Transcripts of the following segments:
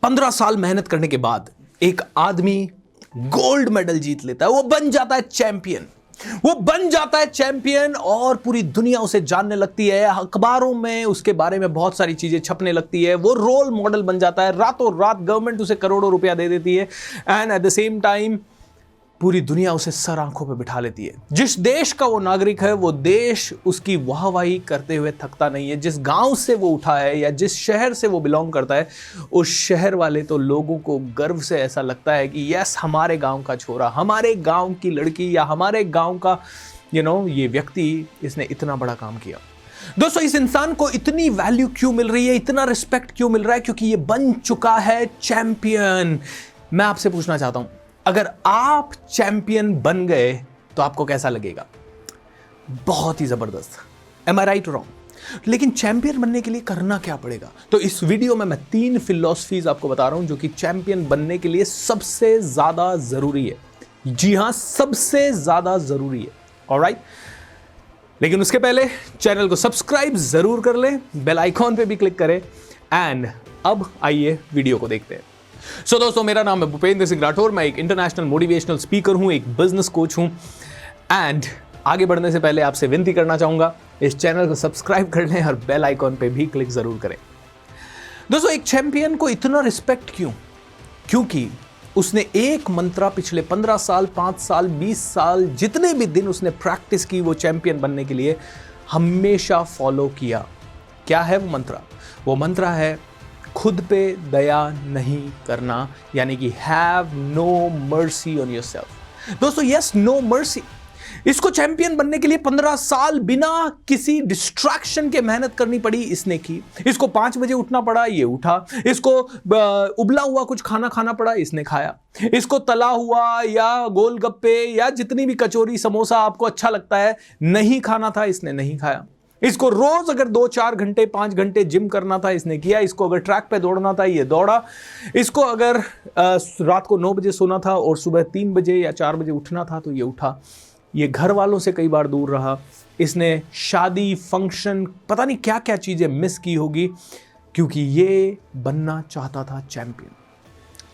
15 साल मेहनत करने के बाद एक आदमी गोल्ड मेडल जीत लेता है, वो बन जाता है चैंपियन। वो बन जाता है चैंपियन और पूरी दुनिया उसे जानने लगती है, अखबारों में उसके बारे में बहुत सारी चीजें छपने लगती है, वो रोल मॉडल बन जाता है। रातों रात गवर्नमेंट उसे करोड़ों रुपया दे देती है and at the same time पूरी दुनिया उसे सर आंखों पे बिठा लेती है। जिस देश का वो नागरिक है, वो देश उसकी वाहवाही करते हुए थकता नहीं है। जिस गांव से वो उठा है या जिस शहर से वो बिलोंग करता है, उस शहर वाले तो लोगों को गर्व से ऐसा लगता है कि यस, हमारे गांव का छोरा, हमारे गांव की लड़की या हमारे गांव का ये व्यक्ति, इसने इतना बड़ा काम किया। दोस्तों, इस इंसान को इतनी वैल्यू क्यों मिल रही है, इतना रिस्पेक्ट क्यों मिल रहा है? क्योंकि ये बन चुका है चैंपियन। मैं आपसे पूछना चाहता हूं, अगर आप चैंपियन बन गए तो आपको कैसा लगेगा? बहुत ही जबरदस्त। एम आई राइट रॉन्ग? लेकिन चैंपियन बनने के लिए करना क्या पड़ेगा? तो इस वीडियो में मैं 3 फिलॉसफीज आपको बता रहा हूं जो कि चैंपियन बनने के लिए सबसे ज्यादा जरूरी है। जी हां, सबसे ज्यादा जरूरी है। ऑलराइट, लेकिन उसके पहले चैनल को सब्सक्राइब जरूर कर लें, बेल आइकॉन पे भी क्लिक करें एंड अब आइए वीडियो को देखते हैं। सो दोस्तों, मेरा नाम है भूपेंद्र सिंह राठौर। मैं एक इंटरनेशनल मोटिवेशनल स्पीकर हूं, एक बिजनेस कोच हूं एंड आगे बढ़ने से पहले आपसे विनती करना चाहूंगा, इस चैनल को सब्सक्राइब कर लें और बेल आइकॉन पे भी क्लिक जरूर करें। दोस्तों, एक चैंपियन को इतना रिस्पेक्ट क्यों? क्योंकि उसने एक मंत्रा पिछले 15 साल, 5 साल, 20 साल, जितने भी दिन उसने प्रैक्टिस की वो चैंपियन बनने के लिए, हमेशा फॉलो किया। क्या है वो मंत्रा? वो मंत्रा है खुद पे दया नहीं करना, यानी कि have no mercy on yourself. दोस्तों, यस, नो मर्सी। इसको चैंपियन बनने के लिए 15 साल बिना किसी डिस्ट्रैक्शन के मेहनत करनी पड़ी, इसने की। इसको 5 बजे उठना पड़ा, ये उठा। इसको उबला हुआ कुछ खाना खाना पड़ा, इसने खाया। इसको तला हुआ या गोलगप्पे या जितनी भी कचौरी समोसा आपको अच्छा लगता है नहीं खाना था, इसने नहीं खाया। इसको रोज अगर 2-4 घंटे 5 घंटे जिम करना था, इसने किया। इसको अगर ट्रैक पे दौड़ना था, ये दौड़ा। इसको अगर रात को 9 बजे सोना था और सुबह 3 बजे या 4 बजे उठना था, तो ये उठा। ये घर वालों से कई बार दूर रहा। इसने शादी, फंक्शन, पता नहीं क्या क्या चीजें मिस की होगी, क्योंकि ये बनना चाहता था चैंपियन।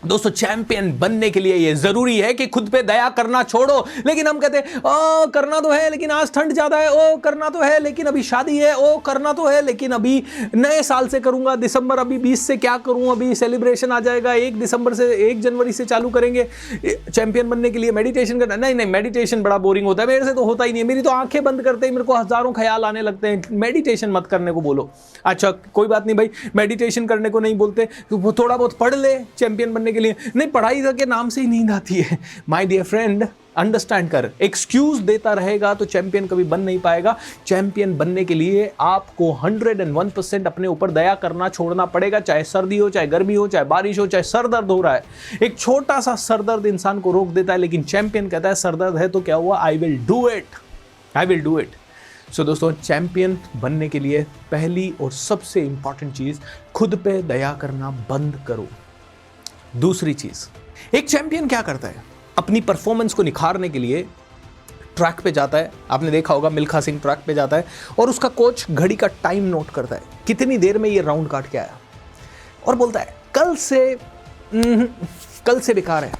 दोस्तों, चैंपियन बनने के लिए ये जरूरी है कि खुद पे दया करना छोड़ो। लेकिन हम कहते हैं ओ करना तो है लेकिन आज ठंड ज्यादा है, ओ करना तो है लेकिन अभी शादी है, ओ करना तो है लेकिन अभी नए साल से करूंगा, दिसंबर अभी 20 से क्या करूं, अभी सेलिब्रेशन आ जाएगा, 1 दिसंबर से 1 जनवरी से चालू करेंगे। चैंपियन बनने के लिए मेडिटेशन करना, नहीं, मेडिटेशन बड़ा बोरिंग होता है, मेरे से तो होता ही नहीं है, मेरी तो आंखें बंद करते ही मेरे को हजारों ख्याल आने लगते हैं। मेडिटेशन मत करने को बोलो। अच्छा, कोई बात नहीं भाई, मेडिटेशन करने को नहीं बोलते तो वो थोड़ा बहुत पढ़ ले चैंपियन बनने के लिए। नहीं, पढ़ाई के नाम से ही नींद आती है। माय डियर फ्रेंड, अंडरस्टैंड कर। एक्सक्यूज देता रहेगा तो चैंपियन कभी बन नहीं पाएगा। चैंपियन बनने के लिए आपको 101% अपने ऊपर दया करना छोड़ना पड़ेगा, चाहे सर्दी हो, चाहे गर्मी हो, चाहे बारिश हो, चाहे सर दर्द हो रहा है। एक छोटा सा सर दर्द इंसान को रोक देता है, लेकिन चैंपियन कहता है सर दर्द है तो क्या हुआ, I will do it, I will do it. So दोस्तों, चैंपियन बनने के लिए पहली और सबसे इंपॉर्टेंट चीज, खुद पे दया करना बंद करो। दूसरी चीज, एक चैंपियन क्या करता है? अपनी परफॉर्मेंस को निखारने के लिए ट्रैक पे जाता है। आपने देखा होगा मिल्खा सिंह ट्रैक पे जाता है और उसका कोच घड़ी का टाइम नोट करता है, कितनी देर में ये राउंड काट के आया, और बोलता है कल से बेकार है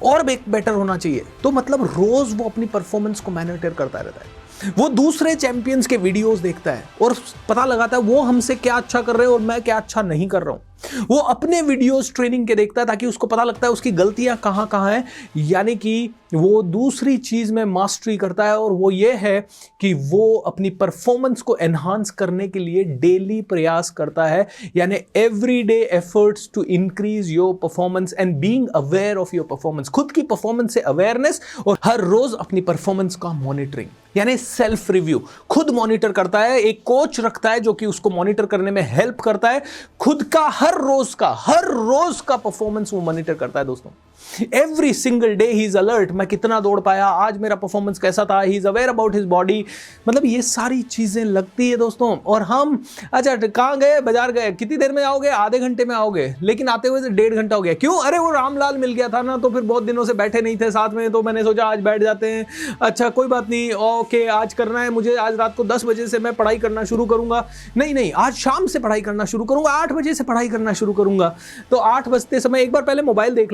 और बेटर होना चाहिए। तो मतलब रोज वो अपनी परफॉर्मेंस को मॉनिटर करता रहता है। वो दूसरे चैंपियंस के वीडियोस देखता है और पता लगाता है वो हमसे क्या अच्छा कर रहे हैं और मैं क्या अच्छा नहीं कर रहा हूं। वो अपने वीडियोस ट्रेनिंग के देखता है ताकि उसको पता लगता है उसकी गलतियां कहां कहां हैं। यानी कि वो दूसरी चीज में मास्टरी करता है, और वो ये है कि वो अपनी परफॉर्मेंस को एनहांस करने के लिए डेली प्रयास करता है, यानी everyday efforts to increase your performance and being aware of your performance. खुद की परफॉर्मेंस से अवेयरनेस और हर रोज अपनी परफॉर्मेंस का मॉनिटरिंग, यानी सेल्फ रिव्यू। खुद मॉनिटर करता है, एक कोच रखता है जो कि उसको मॉनिटर करने में हेल्प करता है। खुद का हर रोज का परफॉर्मेंस वो मॉनिटर करता है। दोस्तों, every single day he is alert, मैं कितना दौड़ पाया, आज मेरा परफॉर्मेंस कैसा था, he is aware about his body. मतलब ये सारी चीजें लगती है दोस्तों। और हम अच्छा कहाँ गए, बाजार गए, कितनी देर में आओगे, आधे घंटे में आओगे, लेकिन आते हुए 1.5 घंटा हो गया। क्यों? अरे वो रामलाल मिल गया था ना, तो फिर बहुत दिनों से बैठे नहीं थे साथ में, तो मैंने सोचा आज बैठ जाते हैं। अच्छा कोई बात नहीं, ओके आज करना है मुझे, आज रात को 10 बजे से मैं पढ़ाई करना शुरू करूंगा। नहीं, आज शाम से पढ़ाई करना शुरू करूंगा, 8 बजे से पढ़ाई करना शुरू करूंगा। तो 8 बजते समय एक बार पहले मोबाइल देख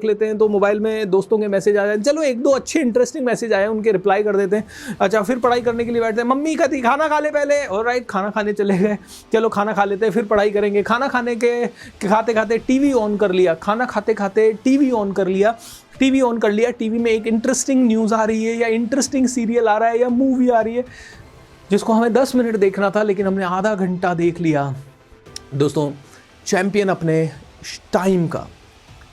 लेते हैं, तो मोबाइल में दोस्तों के मैसेज आ जाए, चलो 1-2 अच्छे इंटरेस्टिंग मैसेज आए, उनके रिप्लाई कर देते हैं। अच्छा फिर पढ़ाई करने के लिए बैठते हैं, मम्मी कहती खाना खा ले पहले, ऑलराइट खाना खाने चले गए, चलो खाना खा लेते हैं फिर पढ़ाई करेंगे। खाना खाने के खाते खाते टीवी ऑन कर लिया, खाना खाते खाते टीवी ऑन कर लिया, टीवी में एक इंटरेस्टिंग न्यूज़ आ रही है या इंटरेस्टिंग सीरियल आ रहा है या मूवी आ रही है जिसको हमें 10 मिनट देखना था, लेकिन हमने आधा घंटा देख लिया। दोस्तों चैंपियन अपने टाइम का,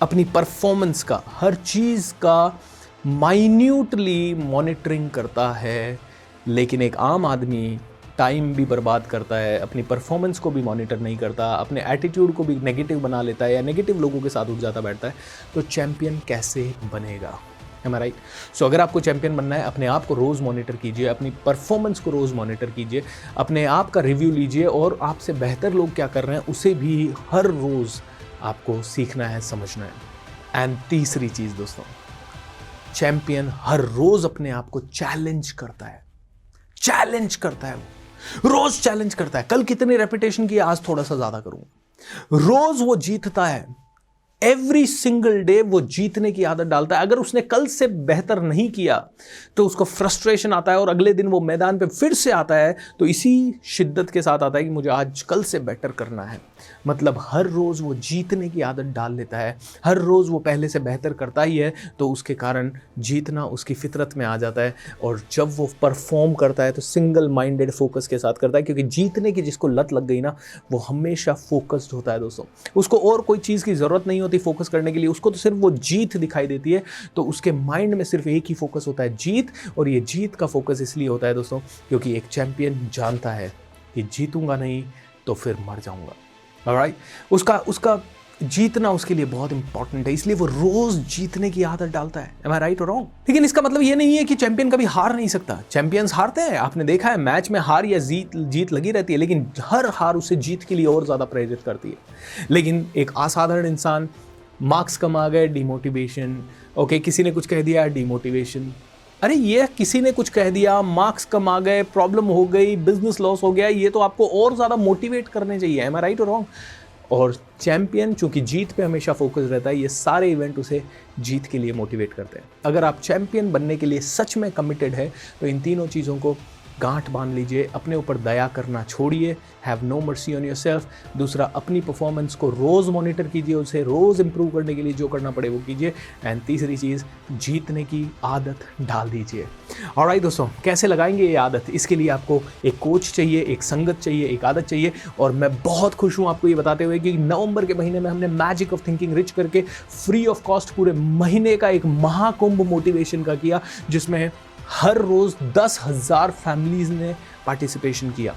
अपनी परफॉर्मेंस का, हर चीज़ का माइन्यूटली मॉनिटरिंग करता है, लेकिन एक आम आदमी टाइम भी बर्बाद करता है, अपनी परफॉर्मेंस को भी मॉनिटर नहीं करता, अपने एटीट्यूड को भी नेगेटिव बना लेता है या नेगेटिव लोगों के साथ उठ जाता बैठता है। तो चैंपियन कैसे बनेगा? एम आई राइट? सो अगर आपको चैंपियन बनना है, अपने आप को रोज़ मॉनिटर कीजिए, अपनी परफॉर्मेंस को रोज़ मॉनिटर कीजिए, अपने आप का रिव्यू लीजिए और आपसे बेहतर लोग क्या कर रहे हैं उसे भी हर रोज़ आपको सीखना है, समझना है। एंड तीसरी चीज़ दोस्तों, चैंपियन हर रोज़ अपने आप को चैलेंज करता है, वो रोज चैलेंज करता है। कल कितनी रेपिटेशन की, आज थोड़ा सा ज्यादा करूंगा। रोज वो जीतता है, एवरी सिंगल डे वो जीतने की आदत डालता है। अगर उसने कल से बेहतर नहीं किया तो उसको फ्रस्ट्रेशन आता है और अगले दिन वो मैदान पे फिर से आता है तो इसी शिद्दत के साथ आता है कि मुझे आज कल से बेटर करना है। मतलब हर रोज़ वो जीतने की आदत डाल लेता है, हर रोज़ वो पहले से बेहतर करता ही है, तो उसके कारण जीतना उसकी फितरत में आ जाता है। और जब वो परफॉर्म करता है तो सिंगल माइंडेड फोकस के साथ करता है, क्योंकि जीतने की जिसको लत लग गई ना वो हमेशा फोकस्ड होता है दोस्तों। उसको और कोई चीज़ की ज़रूरत नहीं होती फोकस करने के लिए, उसको तो सिर्फ वो जीत दिखाई देती है, तो उसके माइंड में सिर्फ एक ही फोकस होता है, जीत। और ये जीत का फोकस इसलिए होता है दोस्तों क्योंकि एक चैंपियन जानता है कि जीतूंगा नहीं तो फिर मर जाऊंगा। ऑलराइट? उसका जीतना उसके लिए बहुत इंपॉर्टेंट है, इसलिए वो रोज जीतने की आदत डालता है। एम आई राइट और रॉन्ग? लेकिन इसका मतलब ये नहीं है कि चैंपियन कभी हार नहीं सकता। चैंपियंस हारते हैं, आपने देखा है मैच में हार या जीत लगी रहती है, लेकिन हर हार उसे जीत के लिए और ज्यादा प्रेरित करती है। लेकिन एक असाधारण इंसान, मार्क्स कम आ गए, डिमोटिवेशन, ओके किसी ने कुछ कह दिया, डिमोटिवेशन, अरे ये किसी ने कुछ कह दिया, मार्क्स कम आ गए, प्रॉब्लम हो गई, बिजनेस लॉस हो गया, ये तो आपको और ज़्यादा मोटिवेट करने चाहिए। एम आई राइट और रॉन्ग? और चैंपियन चूंकि जीत पे हमेशा फोकस रहता है, ये सारे इवेंट उसे जीत के लिए मोटिवेट करते हैं। अगर आप चैंपियन बनने के लिए सच में कमिटेड है तो इन तीनों चीज़ों को गांठ बांध लीजिए। अपने ऊपर दया करना छोड़िए, have no mercy on yourself. दूसरा, अपनी परफॉर्मेंस को रोज़ मॉनिटर कीजिए, उसे रोज़ इंप्रूव करने के लिए जो करना पड़े वो कीजिए। एंड तीसरी चीज़, जीतने की आदत डाल दीजिए। ऑलराइट दोस्तों, कैसे लगाएंगे ये आदत? इसके लिए आपको एक कोच चाहिए, एक संगत चाहिए, एक आदत चाहिए। और मैं बहुत खुश हूँ आपको ये बताते हुए कि नवंबर के महीने में हमने मैजिक ऑफ थिंकिंग रिच करके फ्री ऑफ कॉस्ट पूरे महीने का एक महाकुंभ मोटिवेशन का किया, जिसमें हर रोज 10,000 फैमिलीज ने पार्टिसिपेशन किया,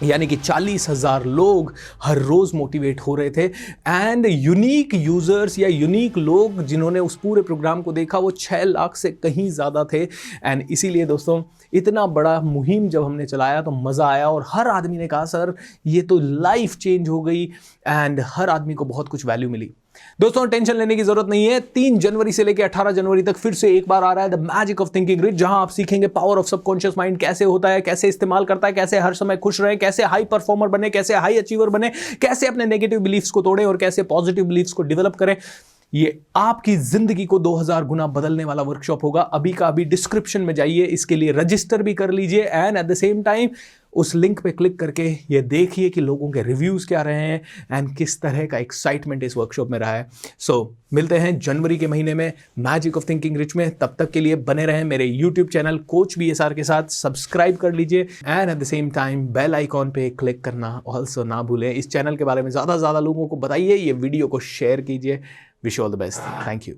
यानी कि 40,000 लोग हर रोज मोटिवेट हो रहे थे। एंड यूनिक यूजर्स या यूनिक लोग जिन्होंने उस पूरे प्रोग्राम को देखा वो 6 लाख से कहीं ज़्यादा थे। एंड इसीलिए दोस्तों, इतना बड़ा मुहिम जब हमने चलाया तो मज़ा आया और हर आदमी ने कहा सर ये तो लाइफ चेंज हो गई, एंड हर आदमी को बहुत कुछ वैल्यू मिली। दोस्तों टेंशन लेने की जरूरत नहीं है, 3 जनवरी से लेकर 18 जनवरी तक फिर से एक बार आ रहा है the magic of thinking rich, जहां आप सीखेंगे पावर ऑफ सबकॉन्शियस माइंड कैसे होता है, कैसे इस्तेमाल करता है, कैसे हर समय खुश रहे, कैसे हाई परफॉर्मर बने, कैसे हाई अचीवर बने, कैसे अपने नेगेटिव बिलीफ्स को तोड़े और कैसे पॉजिटिव बिलीफ्स को डेवलप करें। ये आपकी जिंदगी को 2000 गुना बदलने वाला वर्कशॉप होगा। अभी का अभी डिस्क्रिप्शन में जाइए, इसके लिए रजिस्टर भी कर लीजिए। And at the same time उस लिंक पे क्लिक करके ये देखिए कि लोगों के रिव्यूज क्या रहे हैं एंड किस तरह का एक्साइटमेंट इस वर्कशॉप में रहा है। सो मिलते हैं जनवरी के महीने में मैजिक ऑफ थिंकिंग रिच में। तब तक के लिए बने रहें मेरे यूट्यूब चैनल कोच BSR के साथ, सब्सक्राइब कर लीजिए and at the same time bell icon पे क्लिक करना ऑल्सो ना भूलें। इस चैनल के बारे में ज़्यादा से ज़्यादा लोगों को बताइए, ये वीडियो को शेयर कीजिए। Wish all the best, thank you.